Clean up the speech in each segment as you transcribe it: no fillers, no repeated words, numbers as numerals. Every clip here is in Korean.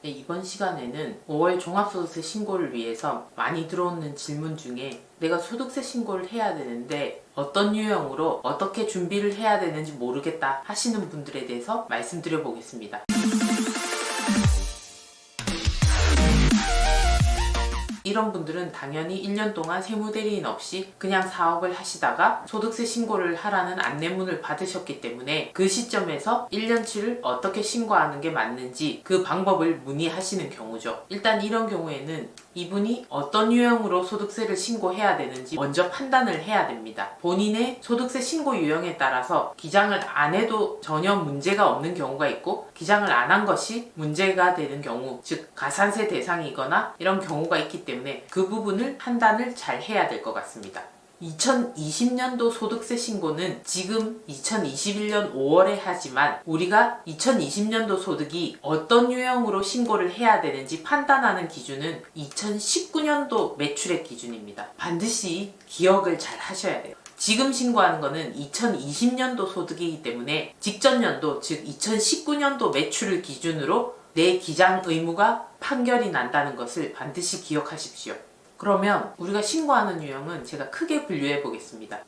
네, 이번 시간에는 5월 종합소득세 신고를 위해서 많이 들어오는 질문 중에 내가 소득세 신고를 해야 되는데 어떤 유형으로 어떻게 준비를 해야 되는지 모르겠다 하시는 분들에 대해서 말씀드려 보겠습니다. 이런 분들은 당연히 1년 동안 세무대리인 없이 그냥 사업을 하시다가 소득세 신고를 하라는 안내문을 받으셨기 때문에 그 시점에서 1년치를 어떻게 신고하는 게 맞는지 그 방법을 문의하시는 경우죠. 일단 이런 경우에는 이분이 어떤 유형으로 소득세를 신고해야 되는지 먼저 판단을 해야 됩니다. 본인의 소득세 신고 유형에 따라서 기장을 안 해도 전혀 문제가 없는 경우가 있고 기장을 안 한 것이 문제가 되는 경우, 즉 가산세 대상이거나 이런 경우가 있기 때문에 그 부분을 판단을 잘 해야 될 것 같습니다. 2020년도 소득세 신고는 지금 2021년 5월에 하지만 우리가 2020년도 소득이 어떤 유형으로 신고를 해야 되는지 판단하는 기준은 2019년도 매출액 기준입니다. 반드시 기억을 잘 하셔야 돼요. 지금 신고하는 거는 2020년도 소득이기 때문에 직전 연도, 즉 2019년도 매출을 기준으로 내 기장 의무가 판결이 난다는 것을 반드시 기억하십시오. 그러면 우리가 신고하는 유형은 제가 크게 분류해 보겠습니다.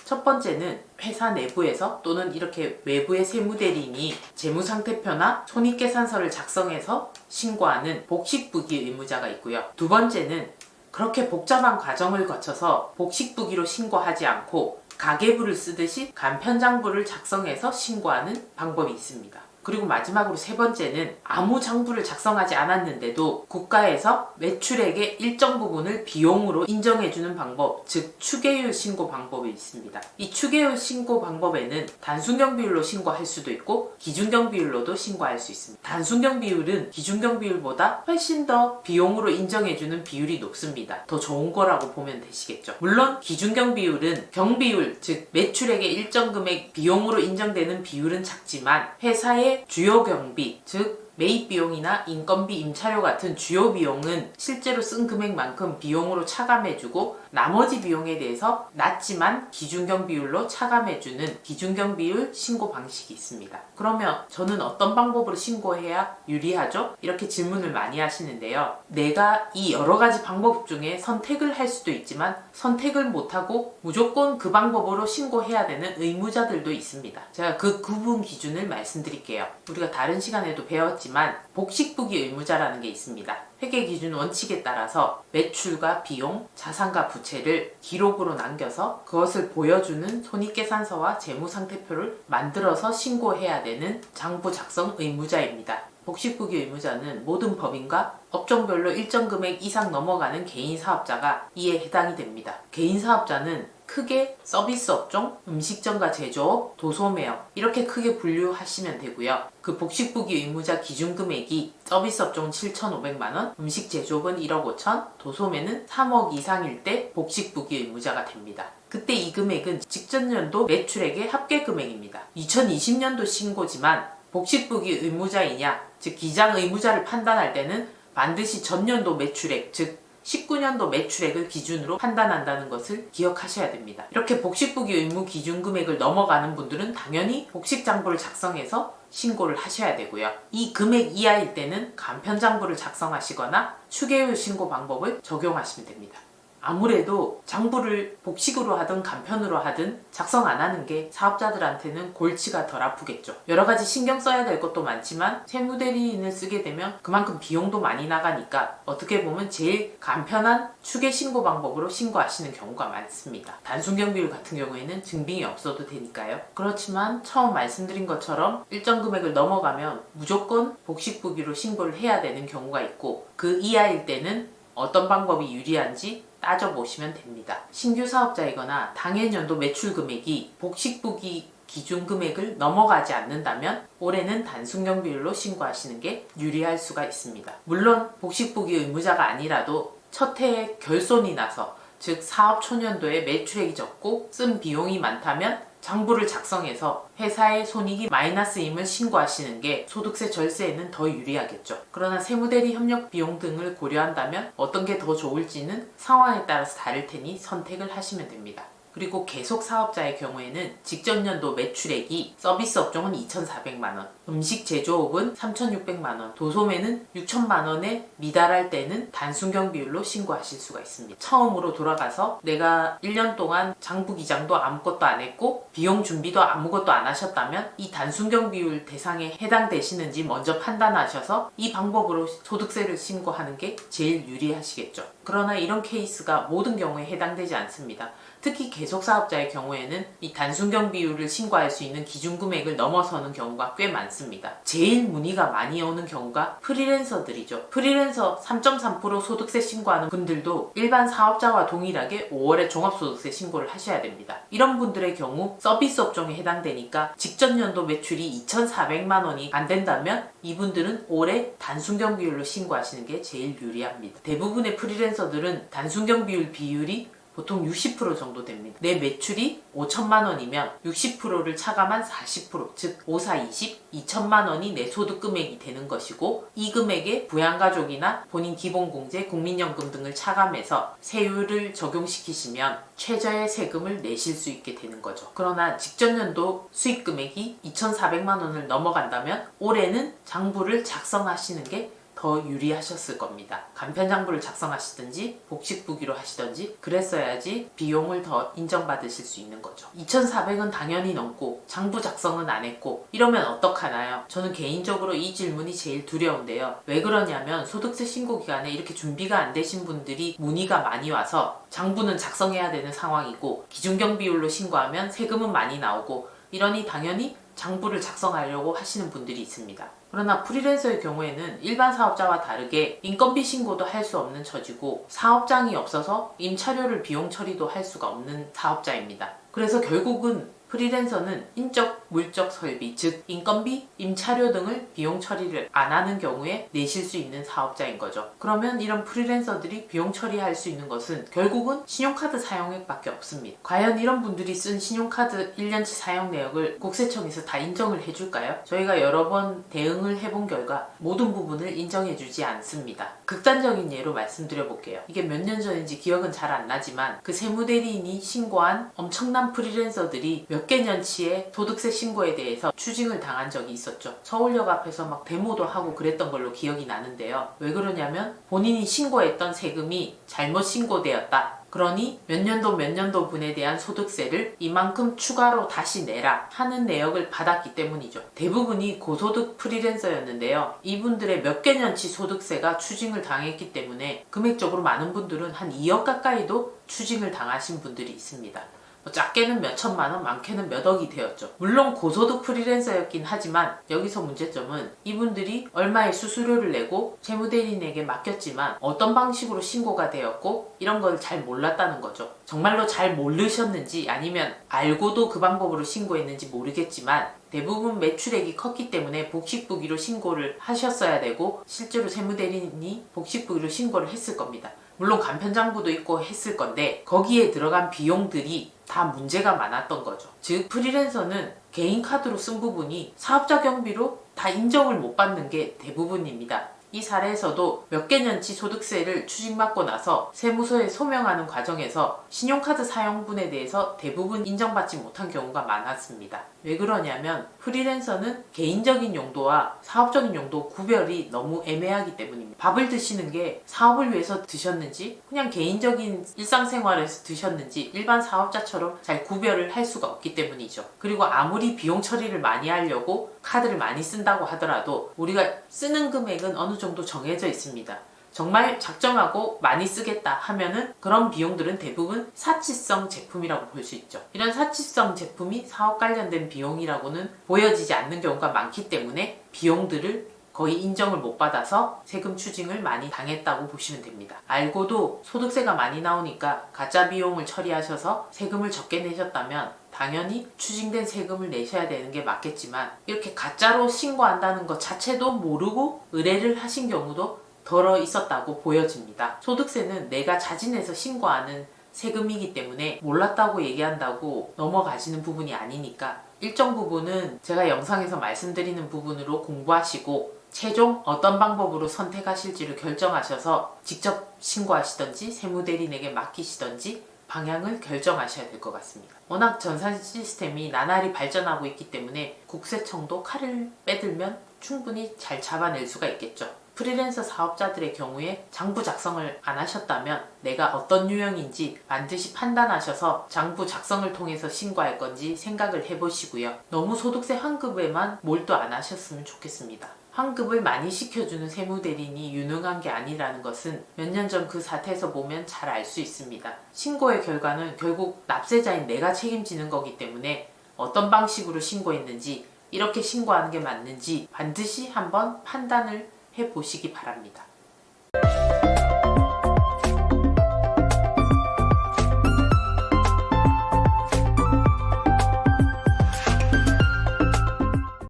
첫 번째는 회사 내부에서 또는 이렇게 외부의 세무대리인이 재무상태표나 손익계산서를 작성해서 신고하는 복식부기 의무자가 있고요. 두 번째는 그렇게 복잡한 과정을 거쳐서 복식부기로 신고하지 않고 가계부를 쓰듯이 간편장부를 작성해서 신고하는 방법이 있습니다. 그리고 마지막으로 세 번째는 아무 장부를 작성하지 않았는데도 국가에서 매출액의 일정 부분을 비용으로 인정해주는 방법, 즉 추계율 신고 방법이 있습니다. 이 추계율 신고 방법에는 단순경 비율로 신고할 수도 있고 기준경 비율로도 신고할 수 있습니다. 단순경 비율은 기준경 비율보다 훨씬 더 비용으로 인정해주는 비율이 높습니다. 더 좋은 거라고 보면 되시겠죠. 물론 기준경 비율은 경비율, 즉 매출액의 일정 금액 비용으로 인정되는 비율은 작지만 회사의 주요 경비, 즉 매입 비용이나 인건비, 임차료 같은 주요 비용은 실제로 쓴 금액만큼 비용으로 차감해주고 나머지 비용에 대해서 낮지만 기준경 비율로 차감해주는 기준경 비율 신고 방식이 있습니다. 그러면 저는 어떤 방법으로 신고해야 유리하죠? 이렇게 질문을 많이 하시는데요. 내가 이 여러 가지 방법 중에 선택을 할 수도 있지만 선택을 못하고 무조건 그 방법으로 신고해야 되는 의무자들도 있습니다. 제가 그 구분 기준을 말씀드릴게요. 우리가 다른 시간에도 배웠지만 복식부기 의무자라는 게 있습니다. 회계기준 원칙에 따라서 매출과 비용, 자산과 부채를 기록으로 남겨서 그것을 보여주는 손익계산서와 재무상태표를 만들어서 신고해야 되는 장부 작성 의무자입니다. 복식부기 의무자는 모든 법인과 업종별로 일정 금액 이상 넘어가는 개인 사업자가 이에 해당이 됩니다. 개인 사업자는 크게 서비스 업종, 음식점과 제조업, 도소매업 이렇게 크게 분류하시면 되고요. 그 복식부기 의무자 기준 금액이 서비스 업종은 7,500만원, 음식 제조업은 1억 5천, 도소매는 3억 이상일 때 복식부기 의무자가 됩니다. 그때 이 금액은 직전 연도 매출액의 합계 금액입니다. 2020년도 신고지만 복식부기 의무자이냐, 즉 기장 의무자를 판단할 때는 반드시 전년도 매출액, 즉 19년도 매출액을 기준으로 판단한다는 것을 기억하셔야 됩니다. 이렇게 복식부기 의무 기준 금액을 넘어가는 분들은 당연히 복식장부를 작성해서 신고를 하셔야 되고요. 이 금액 이하일 때는 간편장부를 작성하시거나 추계율 신고 방법을 적용하시면 됩니다. 아무래도 장부를 복식으로 하든 간편으로 하든 작성 안 하는 게 사업자들한테는 골치가 덜 아프겠죠. 여러 가지 신경 써야 될 것도 많지만 세무대리인을 쓰게 되면 그만큼 비용도 많이 나가니까 어떻게 보면 제일 간편한 추계 신고 방법으로 신고하시는 경우가 많습니다. 단순경 비율 같은 경우에는 증빙이 없어도 되니까요. 그렇지만 처음 말씀드린 것처럼 일정 금액을 넘어가면 무조건 복식부기로 신고를 해야 되는 경우가 있고 그 이하일 때는 어떤 방법이 유리한지 따져보시면 됩니다. 신규 사업자이거나 당해년도 매출 금액이 복식부기 기준 금액을 넘어가지 않는다면 올해는 단순경 비율로 신고하시는 게 유리할 수가 있습니다. 물론 복식부기 의무자가 아니라도 첫 해에 결손이 나서, 즉 사업 초년도에 매출액이 적고 쓴 비용이 많다면 장부를 작성해서 회사의 손익이 마이너스임을 신고하시는 게 소득세 절세에는 더 유리하겠죠. 그러나 세무대리 협력 비용 등을 고려한다면 어떤 게 더 좋을지는 상황에 따라서 다를 테니 선택을 하시면 됩니다. 그리고 계속 사업자의 경우에는 직전 연도 매출액이 서비스 업종은 2,400만 원, 음식 제조업은 3,600만 원, 도소매는 6천만 원에 미달할 때는 단순경 비율로 신고하실 수가 있습니다. 처음으로 돌아가서 내가 1년 동안 장부 기장도 아무것도 안 했고 비용 준비도 아무것도 안 하셨다면 이 단순경 비율 대상에 해당되시는지 먼저 판단하셔서 이 방법으로 소득세를 신고하는 게 제일 유리하시겠죠. 그러나 이런 케이스가 모든 경우에 해당되지 않습니다. 특히 계속사업자의 경우에는 이 단순경 비율을 신고할 수 있는 기준금액을 넘어서는 경우가 꽤 많습니다. 제일 문의가 많이 오는 경우가 프리랜서들이죠. 프리랜서 3.3% 소득세 신고하는 분들도 일반 사업자와 동일하게 5월에 종합소득세 신고를 하셔야 됩니다. 이런 분들의 경우 서비스 업종에 해당되니까 직전 연도 매출이 2,400만 원이 안 된다면 이분들은 올해 단순경 비율로 신고하시는 게 제일 유리합니다. 대부분의 프리랜서들은 단순경 비율이 보통 60% 정도 됩니다. 내 매출이 5천만 원이면 60%를 차감한 40%, 즉 5, 4, 20, 2천만 원이 내 소득 금액이 되는 것이고 이 금액에 부양가족이나 본인 기본공제, 국민연금 등을 차감해서 세율을 적용시키시면 최저의 세금을 내실 수 있게 되는 거죠. 그러나 직전 연도 수익 금액이 2,400만 원을 넘어간다면 올해는 장부를 작성하시는 게 더 유리하셨을 겁니다. 간편장부를 작성하시든지 복식부기로 하시든지 그랬어야지 비용을 더 인정받으실 수 있는 거죠. 2,400은 당연히 넘고 장부 작성은 안 했고 이러면 어떡하나요? 저는 개인적으로 이 질문이 제일 두려운데요. 왜 그러냐면 소득세 신고 기간에 이렇게 준비가 안 되신 분들이 문의가 많이 와서 장부는 작성해야 되는 상황이고 기준경 비율로 신고하면 세금은 많이 나오고 이러니 당연히 장부를 작성하려고 하시는 분들이 있습니다. 그러나 프리랜서의 경우에는 일반 사업자와 다르게 인건비 신고도 할 수 없는 처지고 사업장이 없어서 임차료를 비용 처리도 할 수가 없는 사업자입니다. 그래서 결국은 프리랜서는 인적, 물적 설비, 즉 인건비, 임차료 등을 비용 처리를 안 하는 경우에 내실 수 있는 사업자인 거죠. 그러면 이런 프리랜서들이 비용 처리할 수 있는 것은 결국은 신용카드 사용액밖에 없습니다. 과연 이런 분들이 쓴 신용카드 1년치 사용 내역을 국세청에서 다 인정을 해줄까요? 저희가 여러 번 대응을 해본 결과 모든 부분을 인정해주지 않습니다. 극단적인 예로 말씀드려 볼게요. 이게 몇 년 전인지 기억은 잘 안 나지만 그 세무대리인이 신고한 엄청난 프리랜서들이 몇 개 년치의 소득세 신고에 대해서 추징을 당한 적이 있었죠. 서울역 앞에서 막 데모도 하고 그랬던 걸로 기억이 나는데요. 왜 그러냐면 본인이 신고했던 세금이 잘못 신고되었다. 그러니 몇 년도 분에 대한 소득세를 이만큼 추가로 다시 내라 하는 내역을 받았기 때문이죠. 대부분이 고소득 프리랜서였는데요. 이분들의 몇 개 년치 소득세가 추징을 당했기 때문에 금액적으로 많은 분들은 한 2억 가까이도 추징을 당하신 분들이 있습니다. 작게는 몇 천만 원, 많게는 몇 억이 되었죠. 물론 고소득 프리랜서였긴 하지만 여기서 문제점은 이분들이 얼마의 수수료를 내고 세무대리인에게 맡겼지만 어떤 방식으로 신고가 되었고 이런 걸 잘 몰랐다는 거죠. 정말로 잘 모르셨는지 아니면 알고도 그 방법으로 신고했는지 모르겠지만 대부분 매출액이 컸기 때문에 복식부기로 신고를 하셨어야 되고 실제로 세무대리인이 복식부기로 신고를 했을 겁니다. 물론 간편장부도 있고 했을 건데 거기에 들어간 비용들이 다 문제가 많았던 거죠. 즉 프리랜서는 개인 카드로 쓴 부분이 사업자 경비로 다 인정을 못 받는 게 대부분입니다. 이 사례에서도 몇 개 년치 소득세를 추징받고 나서 세무서에 소명하는 과정에서 신용카드 사용분에 대해서 대부분 인정받지 못한 경우가 많았습니다. 왜 그러냐면 프리랜서는 개인적인 용도와 사업적인 용도 구별이 너무 애매하기 때문입니다. 밥을 드시는 게 사업을 위해서 드셨는지 그냥 개인적인 일상생활에서 드셨는지 일반 사업자처럼 잘 구별을 할 수가 없기 때문이죠. 그리고 아무리 비용 처리를 많이 하려고 카드를 많이 쓴다고 하더라도 우리가 쓰는 금액은 어느 정도 정해져 있습니다. 정말 작정하고 많이 쓰겠다 하면은 그런 비용들은 대부분 사치성 제품이라고 볼 수 있죠. 이런 사치성 제품이 사업 관련된 비용이라고는 보여지지 않는 경우가 많기 때문에 비용들을 거의 인정을 못 받아서 세금 추징을 많이 당했다고 보시면 됩니다. 알고도 소득세가 많이 나오니까 가짜 비용을 처리하셔서 세금을 적게 내셨다면 당연히 추징된 세금을 내셔야 되는 게 맞겠지만 이렇게 가짜로 신고한다는 것 자체도 모르고 의뢰를 하신 경우도 덜어 있었다고 보여집니다. 소득세는 내가 자진해서 신고하는 세금이기 때문에 몰랐다고 얘기한다고 넘어가시는 부분이 아니니까 일정 부분은 제가 영상에서 말씀드리는 부분으로 공부하시고 최종 어떤 방법으로 선택하실지를 결정하셔서 직접 신고하시던지 세무대리인에게 맡기시던지 방향을 결정하셔야 될 것 같습니다. 워낙 전산 시스템이 나날이 발전하고 있기 때문에 국세청도 칼을 빼들면 충분히 잘 잡아낼 수가 있겠죠. 프리랜서 사업자들의 경우에 장부 작성을 안 하셨다면 내가 어떤 유형인지 반드시 판단하셔서 장부 작성을 통해서 신고할 건지 생각을 해보시고요. 너무 소득세 환급에만 몰두 안 하셨으면 좋겠습니다. 환급을 많이 시켜주는 세무대리인이 유능한 게 아니라는 것은 몇 년 전 그 사태에서 보면 잘 알 수 있습니다. 신고의 결과는 결국 납세자인 내가 책임지는 거기 때문에 어떤 방식으로 신고했는지, 이렇게 신고하는 게 맞는지 반드시 한번 판단을 해보시기 바랍니다.